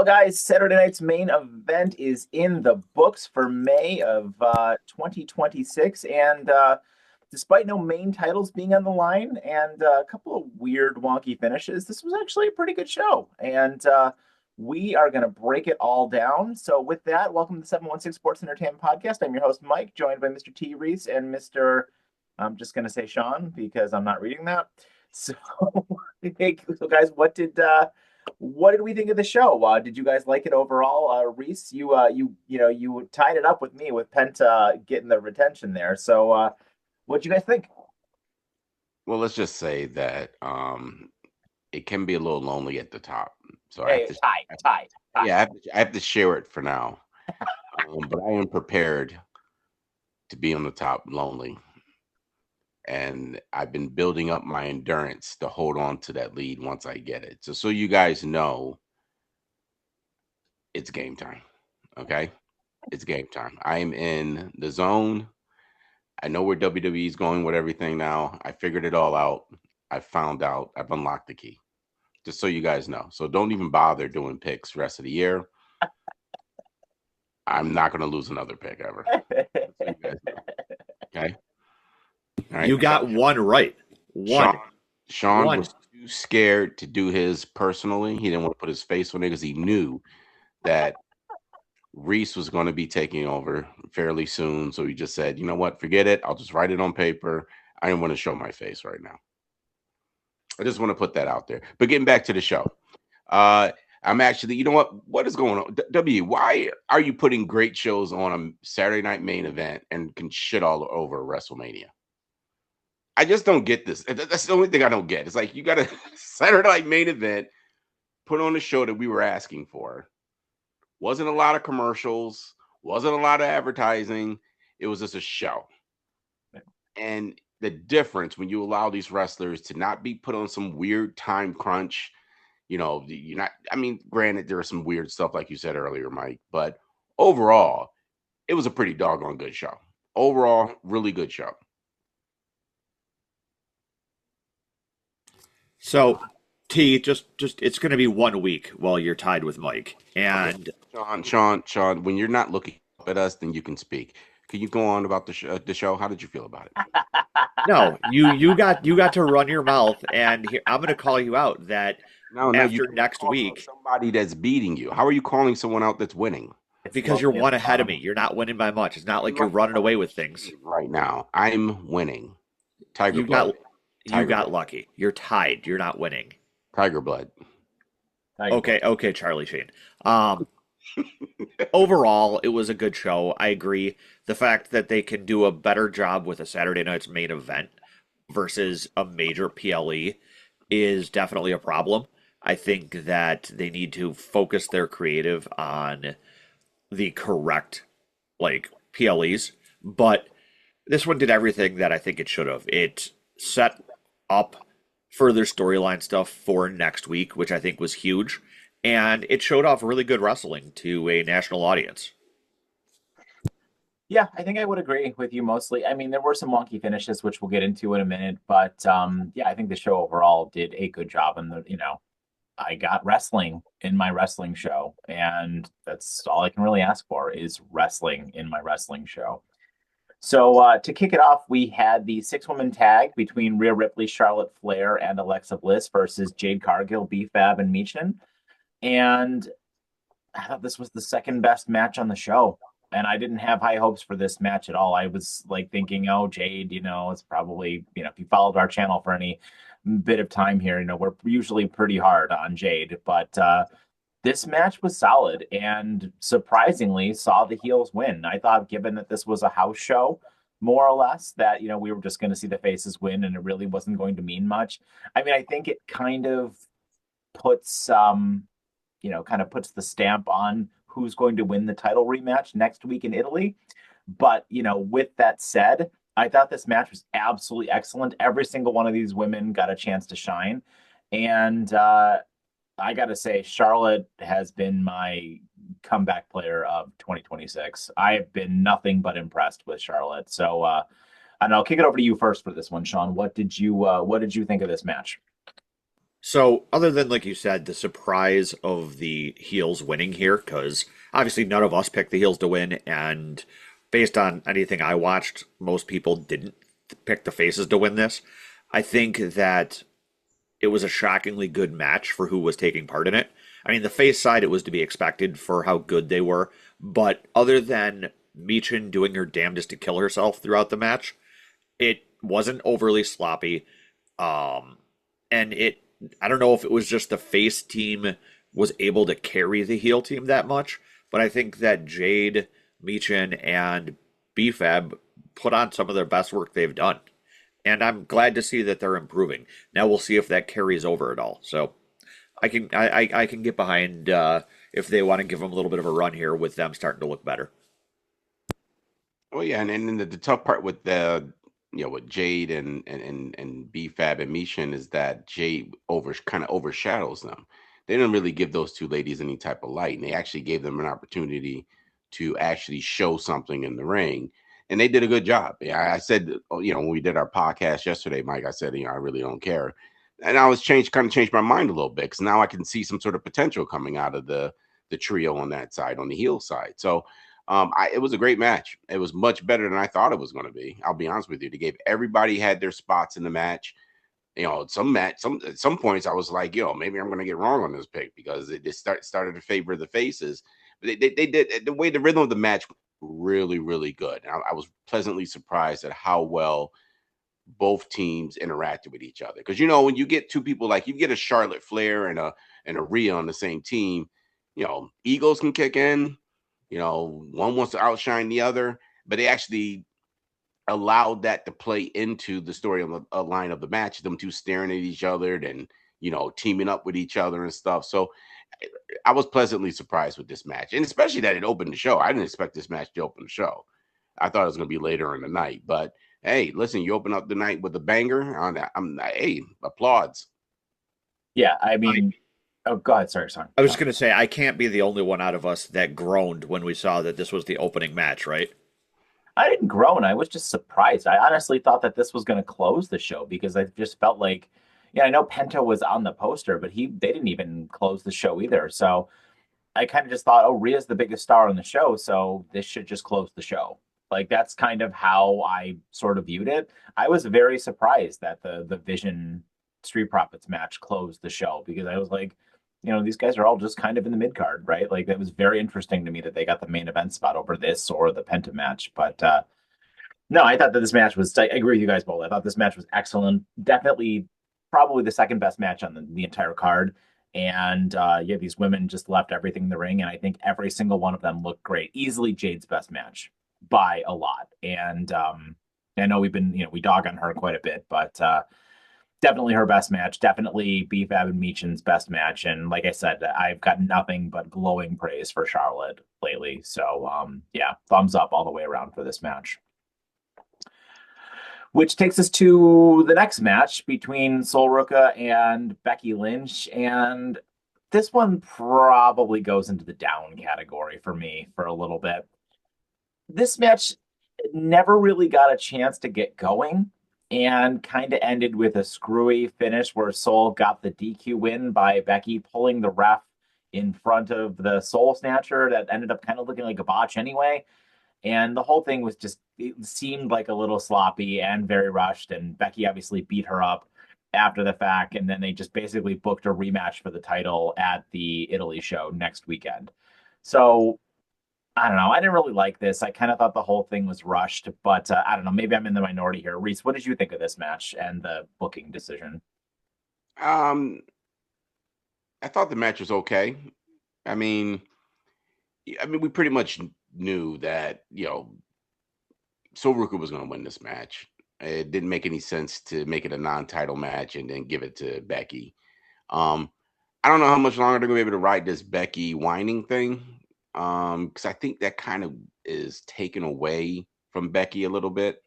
guys, Saturday night's main event is in the books for May of 2026. And despite no main titles being on the line and a couple of weird, wonky finishes, this was actually a pretty good show. And we are going to break it all down. So, with that, welcome to the 716 Sports Entertainment Podcast. I'm your host, Mike, joined by Mr. T. Reese and Mr. I'm just going to say Sean because I'm not reading that. So, hey, so guys, what did we think of the show? Did you guys like it overall? Reese, you tied it up with me with Penta getting the retention there. So what did you guys think? Well, let's just say that it can be a little lonely at the top. So hey, tie. Yeah, I have to share it for now. But I am prepared to be on the top lonely. And I've been building up my endurance to hold on to that lead once I get it. So you guys know it's game time. Okay? It's game time. I am in the zone. I know where WWE is going with everything now. I figured it all out. I found out. I've unlocked the key. Just so you guys know. So don't even bother doing picks the rest of the year. I'm not going to lose another pick ever. So you guys know. Okay? Right. You got one right. Sean was too scared to do his personally. He didn't want to put his face on it because he knew that Reese was going to be taking over fairly soon. So he just said, you know what, forget it. I'll just write it on paper. I didn't want to show my face right now. I just want to put that out there. But getting back to the show. I'm actually, you know what is going on? Why are you putting great shows on a Saturday night main event and can shit all over WrestleMania? I just don't get this. That's the only thing I don't get. It's like you got a Saturday night main event, put on the show that we were asking for. Wasn't a lot of commercials, wasn't a lot of advertising. It was just a show. And the difference when you allow these wrestlers to not be put on some weird time crunch, you're not, granted, there was some weird stuff like you said earlier, Mike, but overall, it was a pretty doggone good show. Overall, really good show. So, T, just it's going to be 1 week while you're tied with Mike. And Sean, when you're not looking up at us, then you can speak. Can you go on about the show? How did you feel about it? No, you got to run your mouth, and I'm going to call you out that after next week, somebody that's beating you. How are you calling someone out that's winning? Because you're one ahead of me. You're not winning by much. It's not like you're running away with things. Right now, I'm winning. Tiger You got lucky. You're tied. You're not winning. Tiger blood. Okay, Charlie Sheen. Overall, it was a good show. I agree. The fact that they can do a better job with a Saturday night's main event versus a major PLE is definitely a problem. I think that they need to focus their creative on the correct, PLEs. But this one did everything that I think it should have. It set up further storyline stuff for next week, which I think was huge. And it showed off really good wrestling to a national audience. Yeah, I think I would agree with you mostly. There were some wonky finishes, which we'll get into in a minute. But I think the show overall did a good job. And, I got wrestling in my wrestling show. And that's all I can really ask for is wrestling in my wrestling show. So to kick it off, we had the 6-woman tag between Rhea Ripley, Charlotte Flair, and Alexa Bliss versus Jade Cargill, B-Fab, and Michin. And I thought this was the second best match on the show. And I didn't have high hopes for this match at all. I was thinking, Jade, it's probably, if you followed our channel for any bit of time here, we're usually pretty hard on Jade. But this match was solid and surprisingly saw the heels win. I thought, given that this was a house show, more or less, that, we were just going to see the faces win and it really wasn't going to mean much. I think it kind of puts, puts the stamp on who's going to win the title rematch next week in Italy. But, with that said, I thought this match was absolutely excellent. Every single one of these women got a chance to shine. And, I got to say, Charlotte has been my comeback player of 2026. I have been nothing but impressed with Charlotte. So, and I'll kick it over to you first for this one, Sean. What did you think of this match? So, other than, like you said, the surprise of the heels winning here, because obviously none of us picked the heels to win, and based on anything I watched, most people didn't pick the faces to win this. I think that it was a shockingly good match for who was taking part in it. I mean, the face side, it was to be expected for how good they were, but other than Michin doing her damnedest to kill herself throughout the match, it wasn't overly sloppy. Um, and I don't know if it was just the face team was able to carry the heel team that much, but I think that Jade, Michin, and B-Fab put on some of their best work they've done. And I'm glad to see that they're improving. Now we'll see if that carries over at all. So I can get behind if they want to give them a little bit of a run here with them starting to look better. Oh yeah, and then the tough part with the with Jade and B-Fab and Mishan is that Jade kind of overshadows them. They didn't really give those two ladies any type of light, and they actually gave them an opportunity to actually show something in the ring, and they did a good job. Yeah, I said, when we did our podcast yesterday, Mike, I said, I really don't care, and I was kind of changed my mind a little bit because now I can see some sort of potential coming out of the trio on that side, on the heel side. So it was a great match. It was much better than I thought it was going to be. I'll be honest with you. They gave everybody had their spots in the match. At some points I was like, maybe I'm going to get wrong on this pick because it just started to favor the faces. But they did the way the rhythm of the match really, really good. And I was pleasantly surprised at how well both teams interacted with each other. Because when you get two people like you get a Charlotte Flair and a Rhea on the same team, egos can kick in. One wants to outshine the other, but they actually allowed that to play into the story of a line of the match, them two staring at each other and, teaming up with each other and stuff. So I was pleasantly surprised with this match, and especially that it opened the show. I didn't expect this match to open the show. I thought it was going to be later in the night, but hey, listen, you open up the night with a banger on that. Hey, applauds. Yeah, I mean, oh, go ahead. Sorry. I was going to say, I can't be the only one out of us that groaned when we saw that this was the opening match, right? I didn't groan. I was just surprised. I honestly thought that this was going to close the show because I just felt like, yeah, I know Penta was on the poster, but they didn't even close the show either. So I kind of just thought, oh, Rhea's the biggest star on the show, so this should just close the show. Like that's kind of how I sort of viewed it. I was very surprised that the Vision Street Profits match closed the show because I was like, these guys are all just kind of in the mid card, right? Like that was very interesting to me that they got the main event spot over this or the Penta match. But no, I thought that this match was. I agree with you guys both. I thought this match was excellent. Definitely, probably the second best match on the entire card. And yeah, these women just left everything in the ring, and I think every single one of them looked great. Easily Jade's best match by a lot. And I know we dog on her quite a bit, but definitely her best match. Definitely B-Fab and Michin's best match. And like I said, I've got nothing but glowing praise for Charlotte lately. So yeah, thumbs up all the way around for this match. Which takes us to the next match between Ruca and Becky Lynch. And this one probably goes into the down category for me for a little bit. This match never really got a chance to get going and kind of ended with a screwy finish where Soul got the DQ win by Becky pulling the ref in front of the Soul Snatcher that ended up kind of looking like a botch anyway. And the whole thing was it seemed like a little sloppy and very rushed. And Becky obviously beat her up after the fact. And then they just basically booked a rematch for the title at the Italy show next weekend. So I don't know. I didn't really like this. I kind of thought the whole thing was rushed, but I don't know. Maybe I'm in the minority here. Reese, what did you think of this match and the booking decision? I thought the match was okay. I mean, we pretty much knew that, Ruca was going to win this match. It didn't make any sense to make it a non-title match and then give it to Becky. I don't know how much longer they're going to be able to ride this Becky whining thing. Because I think that kind of is taken away from Becky a little bit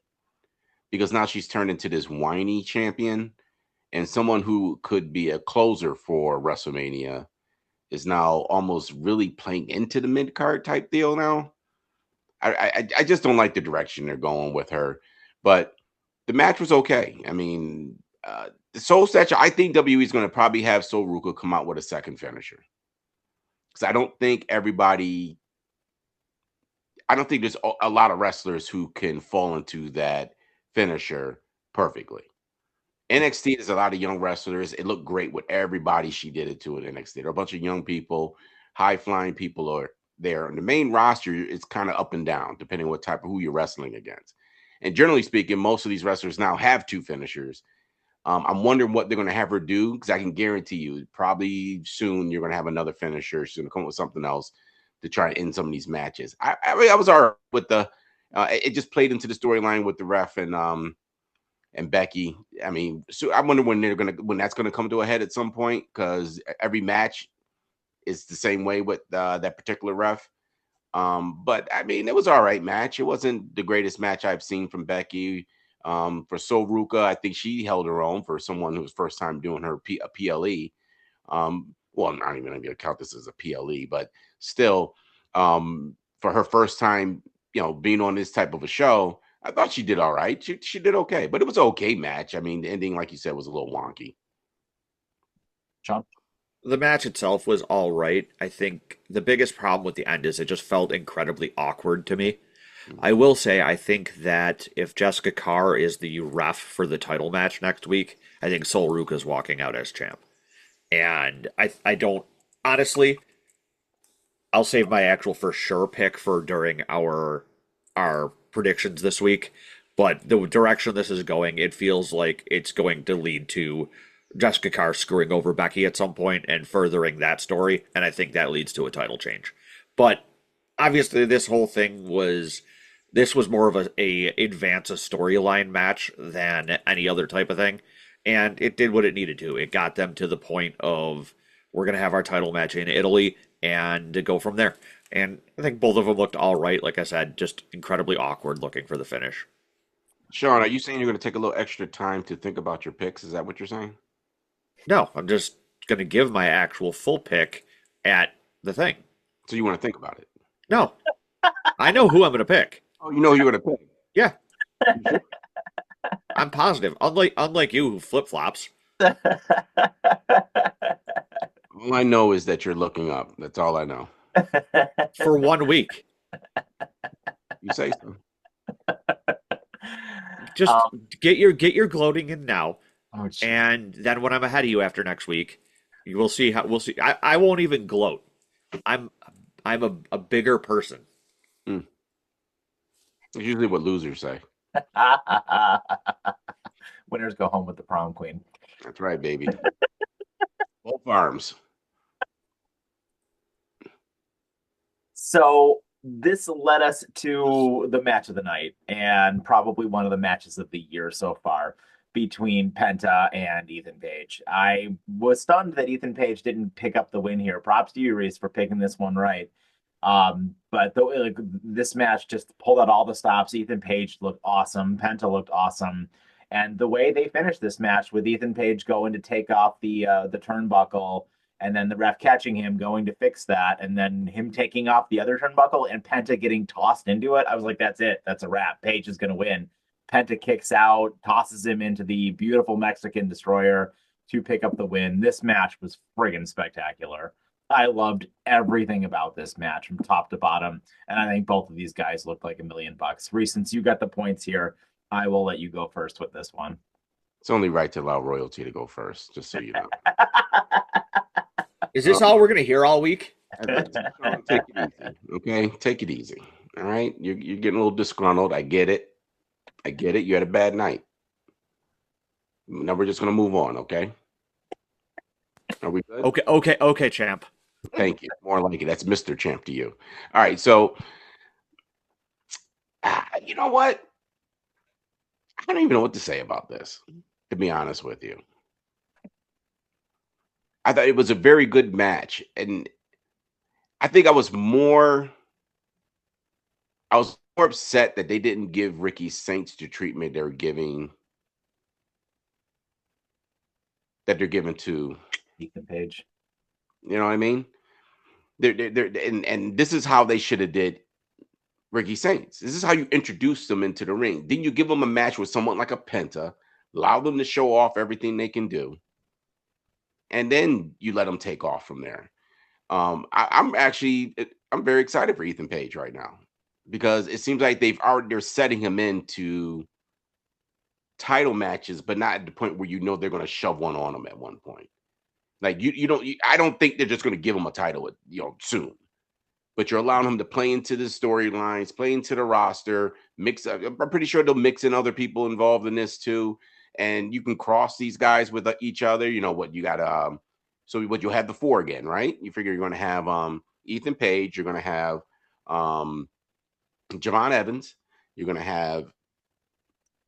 because now she's turned into this whiny champion, and someone who could be a closer for WrestleMania is now almost really playing into the mid card type deal now. I just don't like the direction they're going with her, but the match was okay. I mean, The Soul Statue, I think WWE is going to probably have Soul Ruca come out with a second finisher. Because I don't think there's a lot of wrestlers who can fall into that finisher perfectly. NXT, there's a lot of young wrestlers. It looked great with everybody she did it to at NXT. There are a bunch of young people, high-flying people are there. And the main roster, it's kind of up and down, depending on what type of who you're wrestling against. And generally speaking, most of these wrestlers now have two finishers. I'm wondering what they're going to have her do, because I can guarantee you probably soon you're going to have another finisher. She's going to come up with something else to try to end some of these matches. I was all right with the it just played into the storyline with the ref and Becky. I mean, so I wonder when that's gonna come to a head at some point, because every match is the same way with that particular ref. But I mean, it was all right match. It wasn't the greatest match I've seen from Becky. For Soul Ruca, I think she held her own for someone who was first time doing her a PLE. Well, I'm not even going to count this as a PLE, but still, for her first time, being on this type of a show, I thought she did all right. She did okay, but it was an okay match. I mean, the ending, like you said, was a little wonky. Sean? The match itself was all right. I think the biggest problem with the end is it just felt incredibly awkward to me. I will say, I think that if Jessica Carr is the ref for the title match next week, I think Sol Ruca is walking out as champ. And I don't, honestly, I'll save my actual for sure pick for during our predictions this week. But the direction this is going, it feels like it's going to lead to Jessica Carr screwing over Becky at some point and furthering that story. And I think that leads to a title change. But obviously, this was more of a advance a storyline match than any other type of thing. And it did what it needed to. It got them to the point of, we're going to have our title match in Italy and to go from there. And I think both of them looked all right. Like I said, just incredibly awkward looking for the finish. Sean, are you saying you're going to take a little extra time to think about your picks? Is that what you're saying? No, I'm just going to give my actual full pick at the thing. So you want to think about it? No. I know who I'm going to pick. Oh, you know who you're going to pick? Yeah. I'm positive. Unlike you who flip-flops. All I know is that you're looking up. That's all I know. For 1 week. You say so. Just get your gloating in now. Oh, and then when I'm ahead of you after next week, we'll see. I won't even gloat. I'm a bigger person. It's usually what losers say. Winners go home with the prom queen. That's right, baby. Both arms. So this led us to the match of the night, and probably one of the matches of the year so far, between Penta and Ethan Page. I was stunned that Ethan Page didn't pick up the win here. Props to you, Reese, for picking this one right. But this match just pulled out all the stops. Ethan Page looked awesome. Penta looked awesome. And the way they finished this match with Ethan Page going to take off the turnbuckle, and then the ref catching him, going to fix that, and then him taking off the other turnbuckle and Penta getting tossed into it, I was like, that's it. That's a wrap. Page is going to win. Penta kicks out, tosses him into the beautiful Mexican Destroyer to pick up the win. This match was friggin' spectacular. I loved everything about this match from top to bottom, and I think both of these guys looked like $1 million. Reese, since you got the points here, I will let you go first with this one. It's only right to allow royalty to go first, just so you know. Is this all we're going to hear all week? Take it easy, okay? Take it easy, all right? You're getting a little disgruntled. I get it. You had a bad night. Now we're just going to move on, okay? Are we good? Okay, champ. Thank you. More like it. That's Mr. Champ to you. All right, so you know what? I don't even know what to say about this, to be honest with you. I thought it was a very good match, and I think I was more upset that they didn't give Ricky Saints the treatment they're giving to Ethan Page. You know what I mean? And this is how they should have did Ricky Saints. This is how you introduce them into the ring. Then you give them a match with someone like a Penta, allow them to show off everything they can do, and then you let them take off from there. I'm very excited for Ethan Page right now because it seems like they're setting him into title matches, but not at the point where they're going to shove one on him at one point. Like I don't think they're just going to give him a title, soon. But you're allowing him to play into the storylines, play into the roster, mix up. I'm pretty sure they'll mix in other people involved in this too, and you can cross these guys with each other. You know what you got? So what you'll have the 4 again, right? You figure you're going to have Ethan Page, you're going to have Javon Evans, you're going to have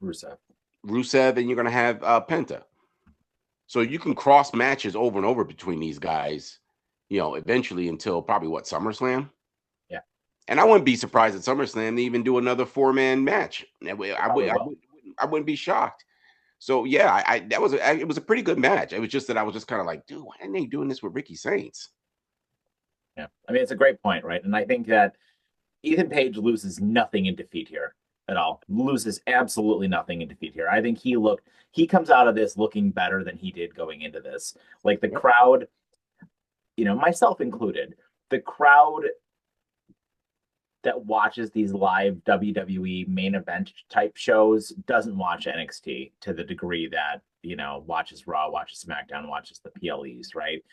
Rusev, and you're going to have Penta. So you can cross matches over and over between these guys, eventually until probably SummerSlam. Yeah. And I wouldn't be surprised at SummerSlam to even do another 4-man match. I wouldn't be shocked. So yeah, it was a pretty good match. It was just that I was just kind of like, dude, why aren't they doing this with Ricky Saints? Yeah. I mean, it's a great point, right? And I think that Ethan Page loses nothing in defeat here at all. Loses absolutely nothing in defeat here. I think he comes out of this looking better than he did going into this. Like the crowd, myself included, the crowd that watches these live WWE main event type shows doesn't watch NXT to the degree that, watches Raw, watches SmackDown, watches the PLEs, right?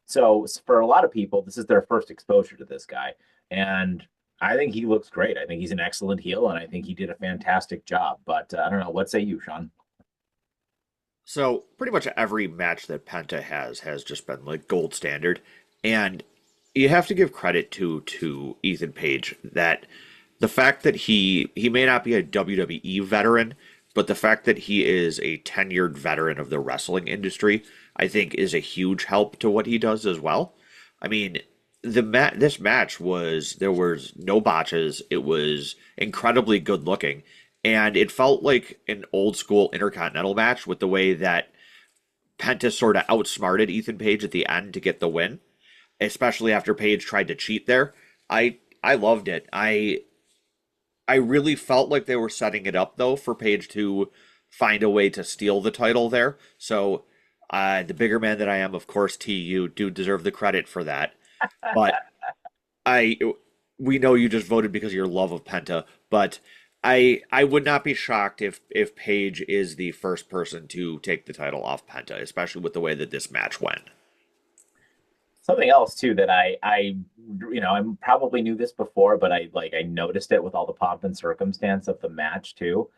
So for a lot of people, this is their first exposure to this guy. And I think he looks great. I think he's an excellent heel, and I think he did a fantastic job. But I don't know. What say you, Sean? So pretty much every match that Penta has just been like gold standard. And you have to give credit to Ethan Page that the fact that he may not be a WWE veteran, but the fact that he is a tenured veteran of the wrestling industry, I think is a huge help to what he does as well. I mean, this match there was no botches. It was incredibly good looking, and it felt like an old school Intercontinental match with the way that Penta sort of outsmarted Ethan Page at the end to get the win, especially after Page tried to cheat there. I loved it. I really felt like they were setting it up though for Page to find a way to steal the title there. So the bigger man that I am, of course, you do deserve the credit for that. But we know you just voted because of your love of Penta, but I would not be shocked if Paige is the first person to take the title off Penta, especially with the way that this match went. Something else too that I probably knew this before, but I noticed it with all the pomp and circumstance of the match too.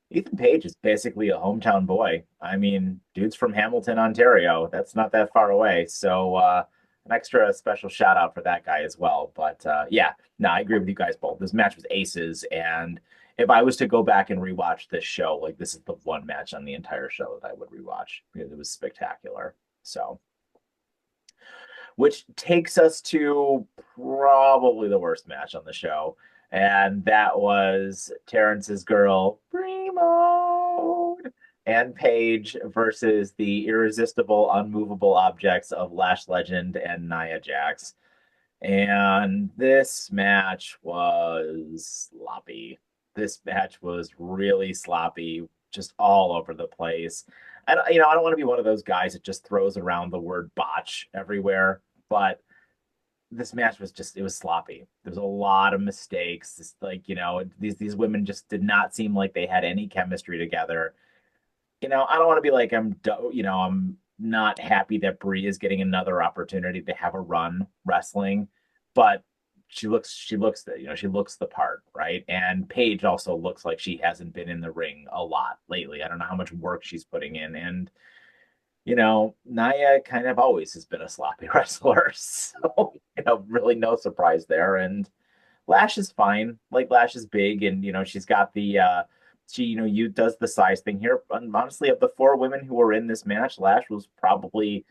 Ethan Page is basically a hometown boy. I mean, dude's from Hamilton, Ontario. That's not that far away. So an extra special shout out for that guy as well. But I agree with you guys both. This match was aces, and if I was to go back and rewatch this show, like this is the one match on the entire show that I would rewatch because it was spectacular. So, which takes us to probably the worst match on the show, and that was Terrence's girl Primo and Paige versus the irresistible, unmovable objects of Lash Legend and Nia Jax. And this match was sloppy. This match was really sloppy, just all over the place. And I don't want to be one of those guys that just throws around the word botch everywhere, but this match was it was sloppy. There's a lot of mistakes. These women just did not seem like they had any chemistry together. I don't want to be like I'm not happy that Brie is getting another opportunity to have a run wrestling, but she looks the part, right? And Paige also looks like she hasn't been in the ring a lot lately. I don't know how much work she's putting in, and Nia kind of always has been a sloppy wrestler, so really no surprise there. And Lash is fine. Like Lash is big, and she's got the she does the size thing here. And honestly, of the 4 women who were in this match, Lash was probably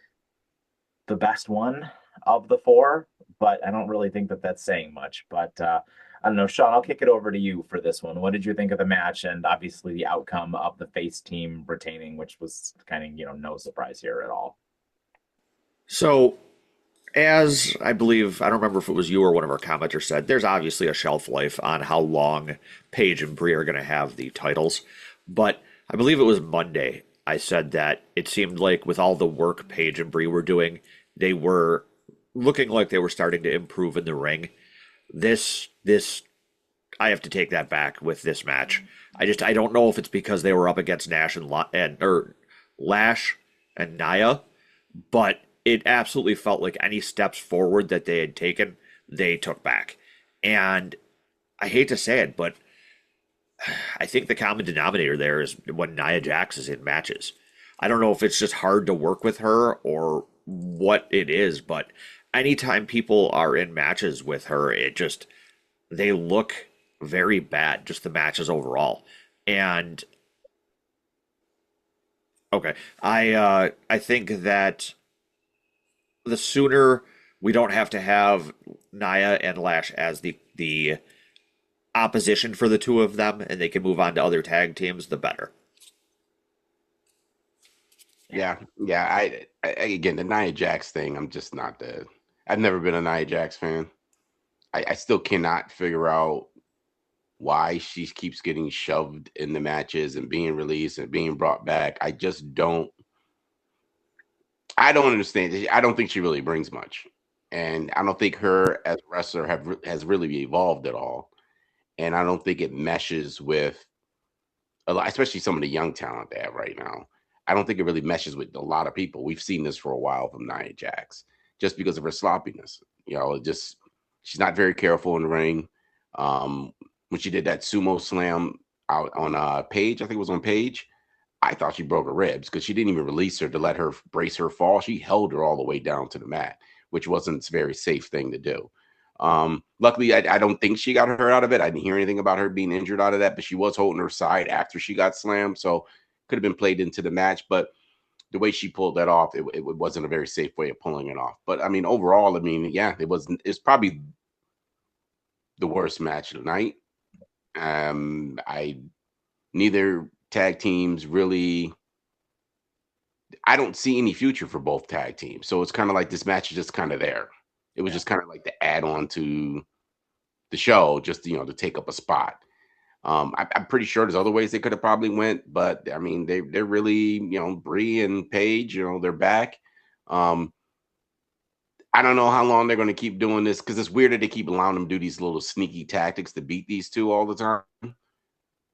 the best one of the 4, but I don't really think that that's saying much. But I don't know, Sean, I'll kick it over to you for this one. What did you think of the match, and obviously the outcome of the face team retaining, which was kind of no surprise here at all? So, as I believe, I don't remember if it was you or one of our commenters said, there's obviously a shelf life on how long Paige and Brie are going to have the titles. But I believe it was Monday, I said that it seemed like with all the work Paige and Brie were doing, they were looking like they were starting to improve in the ring. This I have to take that back with this match. I don't know if it's because they were up against Nash and or Lash and Nia, but it absolutely felt like any steps forward that they had taken, they took back. And I hate to say it, but I think the common denominator there is when Nia Jax is in matches. I don't know if it's just hard to work with her or what it is, but anytime people are in matches with her, they look very bad, just the matches overall. And okay, I think that the sooner we don't have to have Nia and Lash as the opposition for the two of them, and they can move on to other tag teams, the better. Yeah, yeah. Again, the Nia Jax thing. I'm just not the. I've never been a Nia Jax fan. I still cannot figure out why she keeps getting shoved in the matches and being released and being brought back. I just don't. I don't understand. I don't think she really brings much, and I don't think her as a wrestler has really evolved at all. And I don't think it meshes with a lot, especially some of the young talent they have right now. I don't think it really meshes with a lot of people. We've seen this for a while from Nia Jax, just because of her sloppiness. Just she's not very careful in the ring. When she did that sumo slam out on Paige, I think it was on Paige, I thought she broke her ribs because she didn't even release her to let her brace her fall. She held her all the way down to the mat, which wasn't a very safe thing to do. Luckily, I don't think she got hurt out of it. I didn't hear anything about her being injured out of that, but she was holding her side after she got slammed, so could have been played into the match. But the way she pulled that off, it wasn't a very safe way of pulling it off. But I mean, overall, I mean, yeah, it's probably the worst match of the night. I neither tag teams really. I don't see any future for both tag teams, so it's kind of like this match is just kind of there. It was just kind of like the add on to the show, just to take up a spot. I'm pretty sure there's other ways they could have probably went, but I mean they're really Brie and Paige, they're back. I don't know how long they're going to keep doing this because it's weird that they keep allowing them to do these little sneaky tactics to beat these two all the time.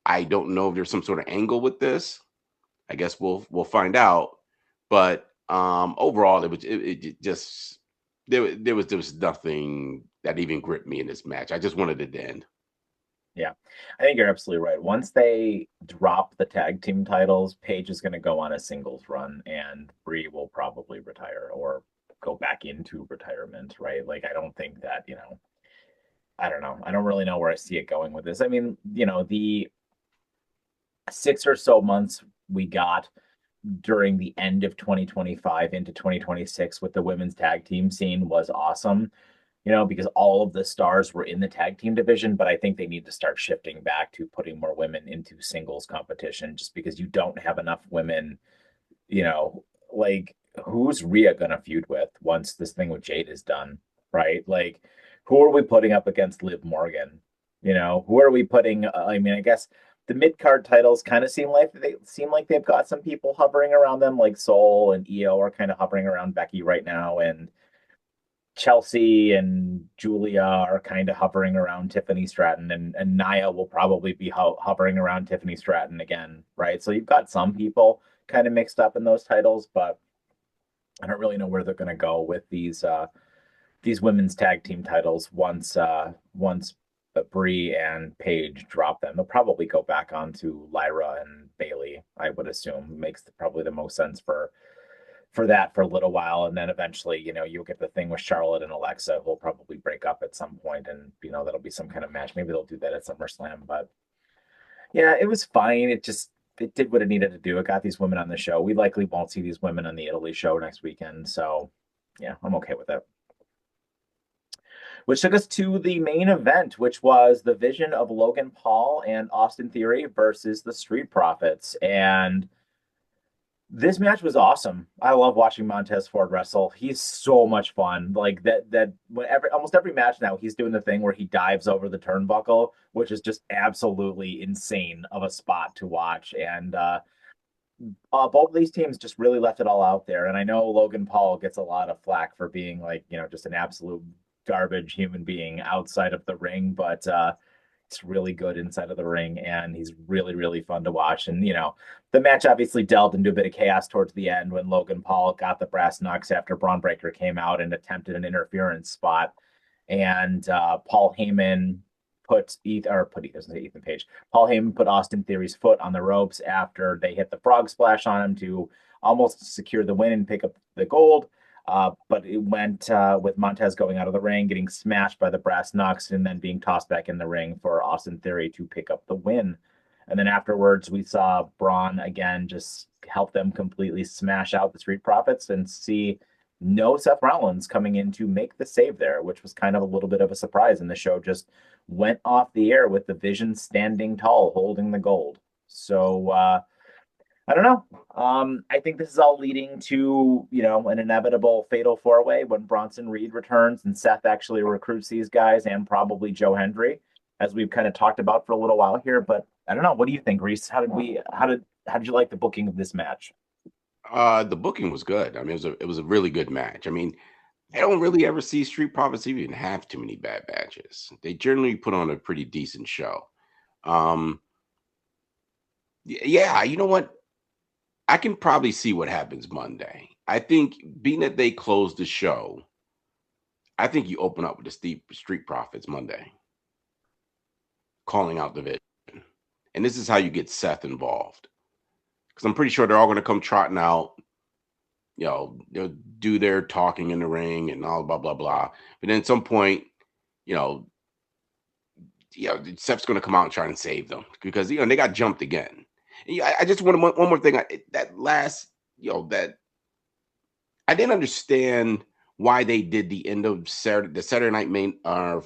I don't know if there's some sort of angle with this. I guess we'll find out. But overall, it just there was nothing that even gripped me in this match. I just wanted it to end. Yeah, I think you're absolutely right. Once they drop the tag team titles, Paige is going to go on a singles run, and Brie will probably retire or go back into retirement, right? Like, I don't think that, I don't know. I don't really know where I see it going with this. I mean, the 6 or so months we got during the end of 2025 into 2026 with the women's tag team scene was awesome, because all of the stars were in the tag team division, but I think they need to start shifting back to putting more women into singles competition just because you don't have enough women, like who's Rhea gonna feud with once this thing with Jade is done, right? Like, who are we putting up against Liv Morgan? Who are we putting? I mean, I guess the mid card titles kind of seem like they've got some people hovering around them, like Soul and Io are kind of hovering around Becky right now, and Chelsea and Julia are kind of hovering around Tiffany Stratton, and Nia will probably be hovering around Tiffany Stratton again, right? So you've got some people kind of mixed up in those titles, but I don't really know where they're going to go with these women's tag team titles once Brie and Paige drop them. They'll probably go back onto Lyra and Bailey, I would assume. Makes probably the most sense for that for a little while, and then eventually, you'll get the thing with Charlotte and Alexa, who'll probably break up at some point, and that'll be some kind of match. Maybe they'll do that at SummerSlam, but yeah, it was fine. It did what it needed to do. It got these women on the show. We likely won't see these women on the Italy show next weekend, so yeah, I'm okay with it. Which took us to the main event, which was the vision of Logan Paul and Austin Theory versus the Street Profits. And This match was awesome. I love watching Montez Ford wrestle. He's so much fun. Like that whenever almost every match now he's doing the thing where he dives over the turnbuckle, which is just absolutely insane of a spot to watch. And both of these teams just really left it all out there. And I know Logan Paul gets a lot of flack for being like, just an absolute garbage human being outside of the ring, but it's really good inside of the ring, and he's really, really fun to watch. And the match obviously delved into a bit of chaos towards the end when Logan Paul got the brass knucks after Braun Breaker came out and attempted an interference spot, and Paul Heyman Ethan Page. Paul Heyman put Austin Theory's foot on the ropes after they hit the frog splash on him to almost secure the win and pick up the gold. But it went with Montez going out of the ring, getting smashed by the brass knucks, and then being tossed back in the ring for Austin Theory to pick up the win. And then afterwards, we saw Braun again just help them completely smash out the Street Profits and see no Seth Rollins coming in to make the save there, which was kind of a little bit of a surprise. And the show just went off the air with the Vision standing tall, holding the gold. So I don't know. I think this is all leading to, an inevitable fatal four-way when Bronson Reed returns and Seth actually recruits these guys and probably Joe Hendry, as we've kind of talked about for a little while here. But I don't know. What do you think, Reese? How did you like the booking of this match? The booking was good. I mean, it was a really good match. I mean, I don't really ever see Street Profits even have too many bad matches. They generally put on a pretty decent show. Yeah, you know what? I can probably see what happens Monday. I think being that they closed the show, I think you open up with the Street Profits Monday, calling out the Vision. And this is how you get Seth involved. Because I'm pretty sure they're all going to come trotting out. They'll do their talking in the ring and all blah, blah, blah. But then at some point, Seth's going to come out and try and save them because, they got jumped again. And I just want one more thing. That I didn't understand why they did the end of the Saturday night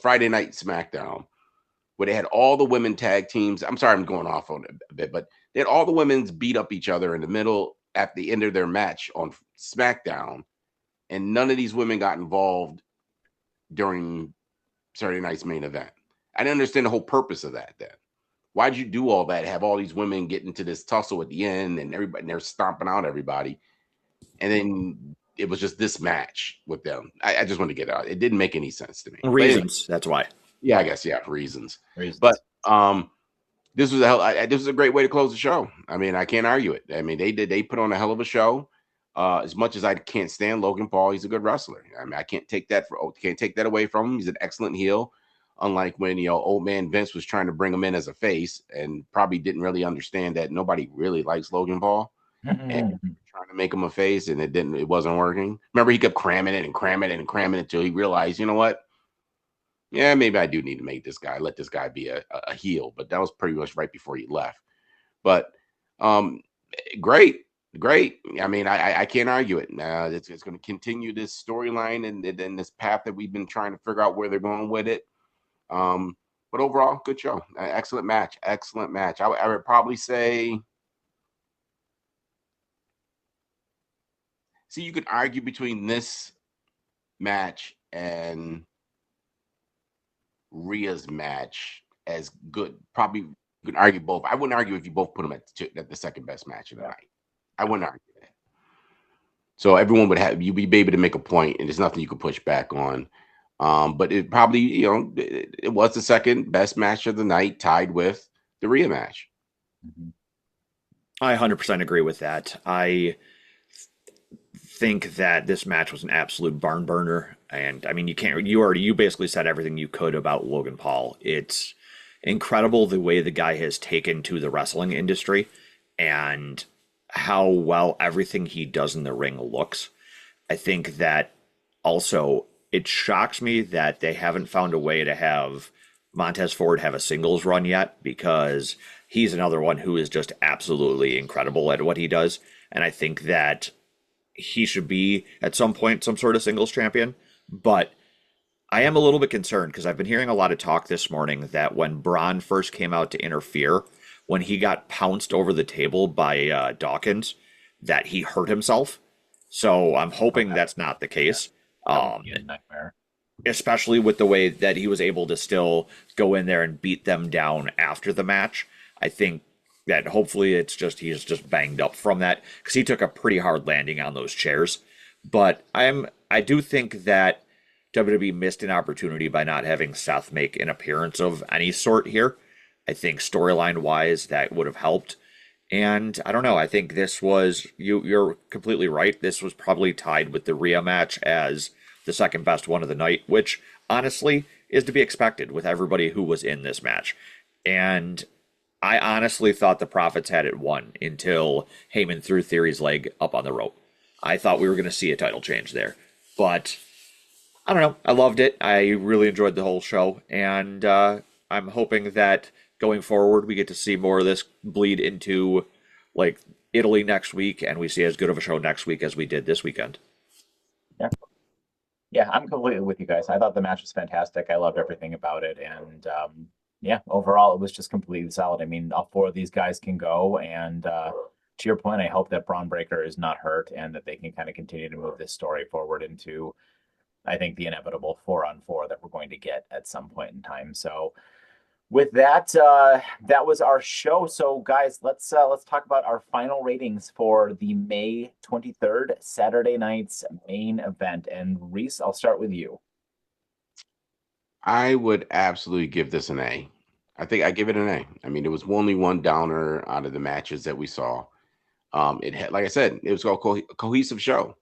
Friday night SmackDown, where they had all the women tag teams. I'm sorry, I'm going off on it a bit, but they had all the women's beat up each other in the middle at the end of their match on SmackDown, and none of these women got involved during Saturday night's main event. I didn't understand the whole purpose of that then. Why'd you do all that? Have all these women get into this tussle at the end and they're stomping out everybody. And then it was just this match with them. I just want to get out. It didn't make any sense to me. Reasons. That's why. Yeah, I guess. Yeah. Reasons. But this was a great way to close the show. I mean, I can't argue it. I mean, they put on a hell of a show. As much as I can't stand Logan Paul, he's a good wrestler. I mean, I can't take that away from him. He's an excellent heel. Unlike when, old man Vince was trying to bring him in as a face and probably didn't really understand that nobody really likes Logan Paul and trying to make him a face, and it wasn't working. Remember, he kept cramming it until he realized, you know what? Yeah, maybe I do need to let this guy be a heel. But that was pretty much right before he left. But great. I mean, I can't argue it. It's going to continue this storyline and then this path that we've been trying to figure out where they're going with it. But overall, good show. Excellent match. I would probably say, see, you could argue between this match and Rhea's match as good. Probably you could argue both. I wouldn't argue if you both put them at the second best match of the night. I wouldn't argue that. So everyone you'd be able to make a point, and there's nothing you could push back on. But it probably, it was the second best match of the night, tied with the Rhea match. I 100% agree with that. I think that this match was an absolute barn burner. And I mean, you basically said everything you could about Logan Paul. It's incredible the way the guy has taken to the wrestling industry and how well everything he does in the ring looks. I think that also it shocks me that they haven't found a way to have Montez Ford have a singles run yet, because he's another one who is just absolutely incredible at what he does. And I think that he should be at some point some sort of singles champion. But I am a little bit concerned because I've been hearing a lot of talk this morning that when Braun first came out to interfere, when he got pounced over the table by Dawkins, that he hurt himself. So I'm hoping that's not the case. That would be a nightmare. Especially with the way that he was able to still go in there and beat them down after the match. I think that hopefully he's just banged up from that because he took a pretty hard landing on those chairs. But I do think that WWE missed an opportunity by not having Seth make an appearance of any sort here. I think storyline wise that would have helped. And I don't know. I think this was you're completely right. This was probably tied with the Rhea match as the second best one of the night, which honestly is to be expected with everybody who was in this match. And I honestly thought the Profits had it won until Heyman threw Theory's leg up on the rope. I thought we were going to see a title change there. But I don't know. I loved it. I really enjoyed the whole show. And I'm hoping that going forward, we get to see more of this bleed into like Italy next week, and we see as good of a show next week as we did this weekend. Yeah. Yeah, I'm completely with you guys. I thought the match was fantastic. I loved everything about it. And yeah, overall, it was just completely solid. I mean, all four of these guys can go. And to your point, I hope that Braun Breaker is not hurt and that they can kind of continue to move this story forward into, I think, the inevitable 4-on-4 that we're going to get at some point in time. So with that, that was our show. So guys, let's talk about our final ratings for the May 23rd Saturday night's main event. And Reese, I'll start with you. I would absolutely give this an A. I think I give it an A. I mean, it was only one downer out of the matches that we saw. It had, like I said, it was a cohesive show.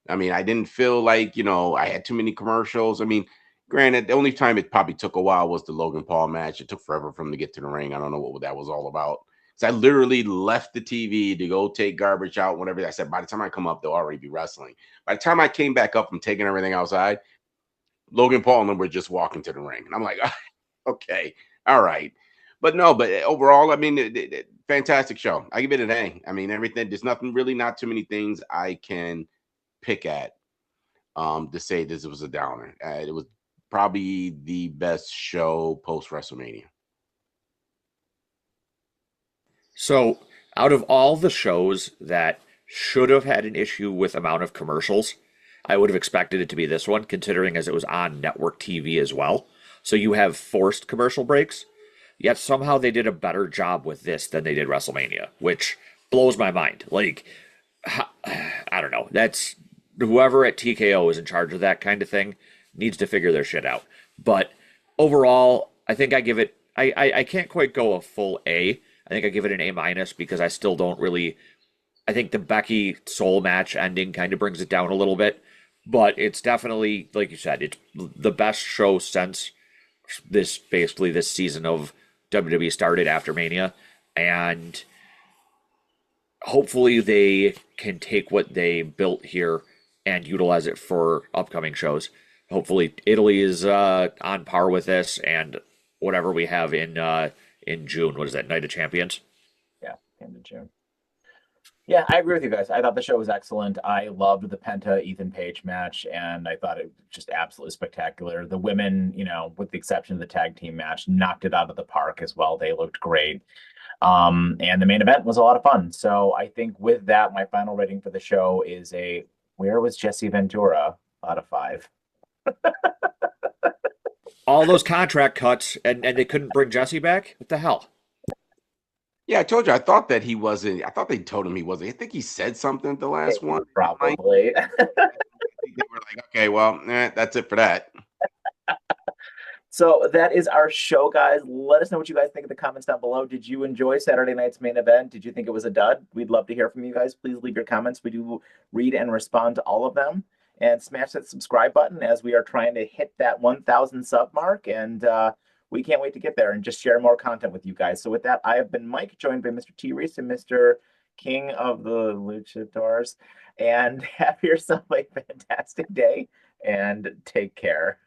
I mean, I didn't feel like, I had too many commercials. I mean, granted, the only time it probably took a while was the Logan Paul match. It took forever for him to get to the ring. I don't know what that was all about. So I literally left the TV to go take garbage out, whatever. I said, by the time I come up, they'll already be wrestling. By the time I came back up from taking everything outside, Logan Paul and them were just walking to the ring. And I'm like, okay, all right. But overall, I mean, fantastic show. I give it an A. I mean, everything, there's not too many things I can pick at to say this was a downer. It was probably the best show post WrestleMania. So, out of all the shows that should have had an issue with amount of commercials, I would have expected it to be this one, considering as it was on network TV as well. So you have forced commercial breaks, yet somehow they did a better job with this than they did WrestleMania, which blows my mind. Like, I don't know. That's whoever at TKO is in charge of that kind of thing needs to figure their shit out. But overall, I think I give it, I can't quite go a full A. I think I give it an A- because I still don't really, I think the Becky Soul match ending kind of brings it down a little bit. But it's definitely, like you said, it's the best show since this season of WWE started after Mania. And hopefully they can take what they built here and utilize it for upcoming shows. Hopefully Italy is on par with this, and whatever we have in June. What is that? Night of Champions? Yeah, end of June. Yeah, I agree with you guys. I thought the show was excellent. I loved the Penta Ethan Page match, and I thought it was just absolutely spectacular. The women, with the exception of the tag team match, knocked it out of the park as well. They looked great. And the main event was a lot of fun. So I think with that, my final rating for the show is where was Jesse Ventura out of 5? All those contract cuts, and they couldn't bring Jesse back? What the hell? Yeah, I told you. I thought that he wasn't. I thought they told him he wasn't. I think he said something at the last one. Probably. I think they were like, okay, well, that's it for that. So that is our show, guys. Let us know what you guys think in the comments down below. Did you enjoy Saturday night's main event? Did you think it was a dud? We'd love to hear from you guys. Please leave your comments. We do read and respond to all of them. And smash that subscribe button as we are trying to hit that 1,000 sub mark. And we can't wait to get there and just share more content with you guys. So with that, I have been Mike, joined by Mr. T. Reese and Mr. King of the Luchadors. And have yourself a fantastic day and take care.